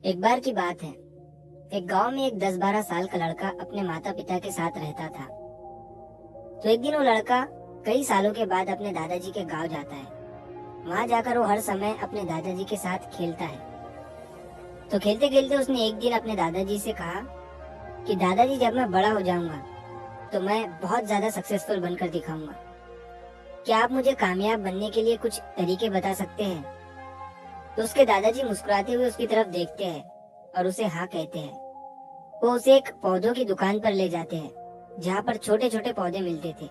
एक बार की बात है। एक गांव में एक 10-12 साल का लड़का अपने माता पिता के साथ रहता था। तो एक दिन वो लड़का कई सालों के बाद अपने दादाजी के गांव जाता है। वहां जाकर वो हर समय अपने दादाजी के साथ खेलता है। तो खेलते खेलते उसने एक दिन अपने दादाजी से कहा कि दादाजी, जब मैं बड़ा हो जाऊंगा तो मैं बहुत ज्यादा सक्सेसफुल बनकर दिखाऊंगा। क्या आप मुझे कामयाब बनने के लिए कुछ तरीके बता सकते हैं? तो उसके दादाजी मुस्कुराते हुए उसकी तरफ देखते हैं और उसे हाँ कहते हैं। वो उसे एक पौधों की दुकान पर ले जाते हैं जहाँ पर छोटे छोटे पौधे मिलते थे।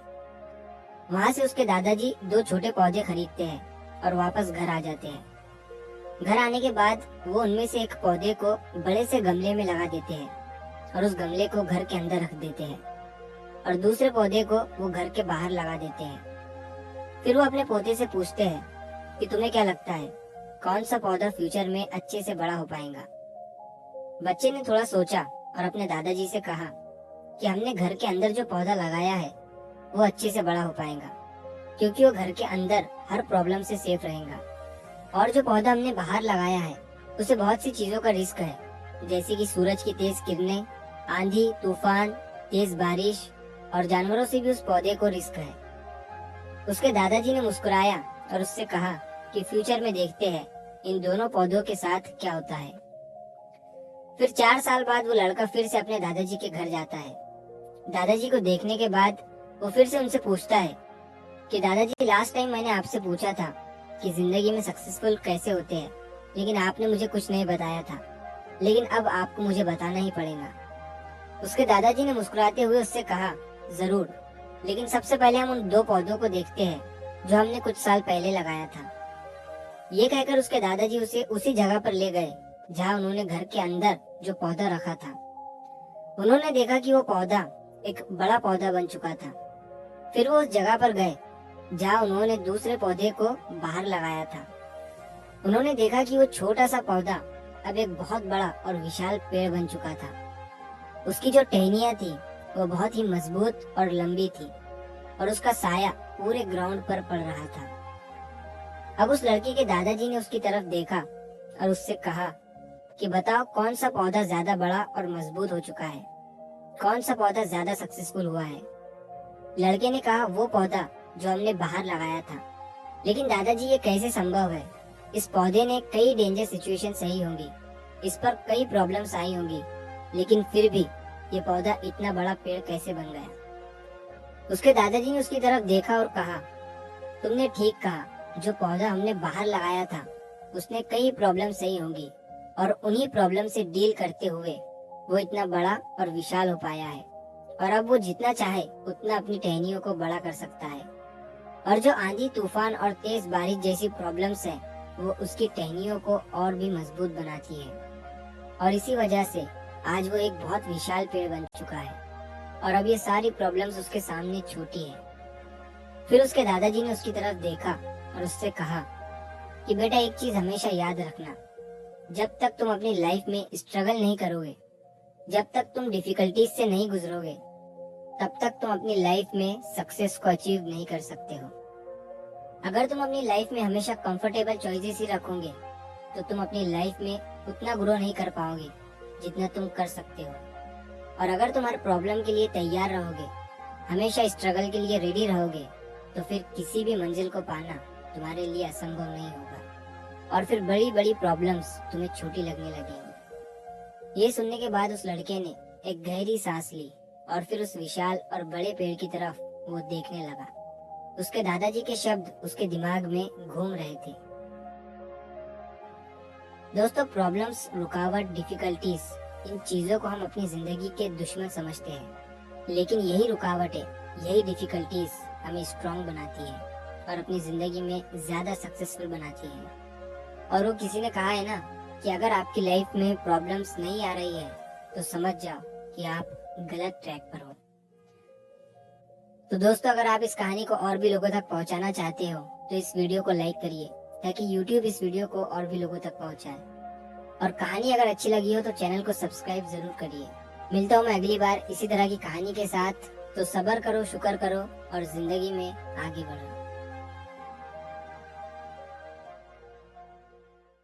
वहां से उसके दादाजी 2 छोटे पौधे खरीदते हैं और वापस घर आ जाते हैं। घर आने के बाद वो उनमें से एक पौधे को बड़े से गमले में लगा देते हैं और उस गमले को घर के अंदर रख देते हैं और दूसरे पौधे को वो घर के बाहर लगा देते हैं। फिर वो अपने पोते से पूछते हैं कि तुम्हें क्या लगता है, कौन सा पौधा फ्यूचर में अच्छे से बड़ा हो पाएगा? बच्चे ने थोड़ा सोचा और अपने दादाजी से कहा कि हमने घर के अंदर जो पौधा लगाया है वो अच्छे से बड़ा हो पाएगा, क्योंकि वो घर के अंदर हर प्रॉब्लम से सेफ रहेगा। और जो पौधा हमने बाहर लगाया है उसे बहुत सी चीजों का रिस्क है, जैसे कि सूरज की तेज किरणें, आंधी तूफान, तेज बारिश और जानवरों से भी उस पौधे को रिस्क है। उसके दादाजी ने मुस्कुराया और उससे कहा कि फ्यूचर में देखते हैं इन दोनों पौधों के साथ क्या होता है। फिर 4 साल बाद वो लड़का फिर से अपने दादाजी के घर जाता है। दादाजी को देखने के बाद वो फिर से उनसे पूछता है कि दादाजी, लास्ट टाइम मैंने आपसे पूछा था कि जिंदगी में सक्सेसफुल कैसे होते हैं, लेकिन आपने मुझे कुछ नहीं बताया था, लेकिन अब आपको मुझे बताना ही पड़ेगा। उसके दादाजी ने मुस्कुराते हुए उससे कहा, जरूर, लेकिन सबसे पहले हम उन 2 पौधों को देखते हैं जो हमने कुछ साल पहले लगाया था। ये कहकर उसके दादाजी उसे उसी जगह पर ले गए जहाँ उन्होंने घर के अंदर जो पौधा रखा था। उन्होंने देखा कि वो पौधा एक बड़ा पौधा बन चुका था। फिर वो उस जगह पर गए जहाँ उन्होंने दूसरे पौधे को बाहर लगाया था। उन्होंने देखा कि वो छोटा सा पौधा अब एक बहुत बड़ा और विशाल पेड़ बन चुका था। उसकी जो टहनियां थी वो बहुत ही मजबूत और लंबी थी और उसका साया पूरे ग्राउंड पर पड़ रहा था। अब उस लड़के के दादाजी ने उसकी तरफ देखा और उससे कहा कि बताओ, कौन सा पौधा ज्यादा बड़ा और मजबूत हो चुका है, कौन सा पौधा ज्यादा सक्सेसफुल हुआ है? लड़के ने कहा, वो पौधा जो हमने बाहर लगाया था। लेकिन दादाजी, ये कैसे संभव है? इस पौधे ने कई डेंजर सिचुएशन सही होंगी, इस पर कई प्रॉब्लम्स आई होंगी, लेकिन फिर भी ये पौधा इतना बड़ा पेड़ कैसे बन गया? उसके दादाजी ने उसकी तरफ देखा और कहा, तुमने ठीक कहा, जो पौधा हमने बाहर लगाया था उसने कई प्रॉब्लम सही होंगी और उन्हीं प्रॉब्लम से डील करते हुए वो इतना बड़ा और विशाल हो पाया है और अब वो जितना चाहे उतना अपनी टहनियों को बड़ा कर सकता है। और जो आंधी तूफान और तेज बारिश जैसी प्रॉब्लम्स है वो उसकी टहनियों को और भी मजबूत बनाती है और इसी वजह से आज वो एक बहुत विशाल पेड़ बन चुका है और अब ये सारी प्रॉब्लम्स उसके सामने छोटी है। फिर उसके दादाजी ने उसकी तरफ देखा और उससे कहा कि बेटा, एक चीज हमेशा याद रखना, जब तक तुम अपनी लाइफ में स्ट्रगल नहीं करोगे, जब तक तुम डिफिकल्टीज से नहीं गुजरोगे, तब तक तुम अपनी लाइफ में सक्सेस को अचीव नहीं कर सकते हो। अगर तुम अपनी लाइफ में हमेशा कंफर्टेबल चॉइसेस ही रखोगे तो तुम अपनी लाइफ में उतना ग्रो नहीं कर पाओगे जितना तुम कर सकते हो। और अगर तुम हर प्रॉब्लम के लिए तैयार रहोगे, हमेशा स्ट्रगल के लिए रेडी रहोगे, तो फिर किसी भी मंजिल को पाना तुम्हारे लिए असंभव नहीं होगा और फिर बड़ी बड़ी प्रॉब्लम्स तुम्हें छोटी लगने लगेंगी। ये सुनने के बाद उस लड़के ने एक गहरी सांस ली और फिर उस विशाल और बड़े पेड़ की तरफ वो देखने लगा। उसके दादाजी के शब्द उसके दिमाग में घूम रहे थे। दोस्तों, प्रॉब्लम्स, रुकावट, डिफिकल्टीज, इन चीजों को हम अपनी जिंदगी के दुश्मन समझते हैं, लेकिन यही रुकावटें, यही डिफिकल्टीज हमें स्ट्रॉन्ग बनाती है और अपनी जिंदगी में ज्यादा सक्सेसफुल बनाती है। और वो किसी ने कहा है ना कि अगर आपकी लाइफ में प्रॉब्लम्स नहीं आ रही है तो समझ जाओ कि आप गलत ट्रैक पर हो। तो दोस्तों, अगर आप इस कहानी को और भी लोगों तक पहुंचाना चाहते हो तो इस वीडियो को लाइक करिए ताकि YouTube इस वीडियो को और भी लोगों तक पहुंचाए। और कहानी अगर अच्छी लगी हो तो चैनल को सब्सक्राइब जरूर करिए। मिलता हूँ मैं अगली बार इसी तरह की कहानी के साथ। तो सब्र करो, शुक्र करो और जिंदगी में आगे बढ़ो।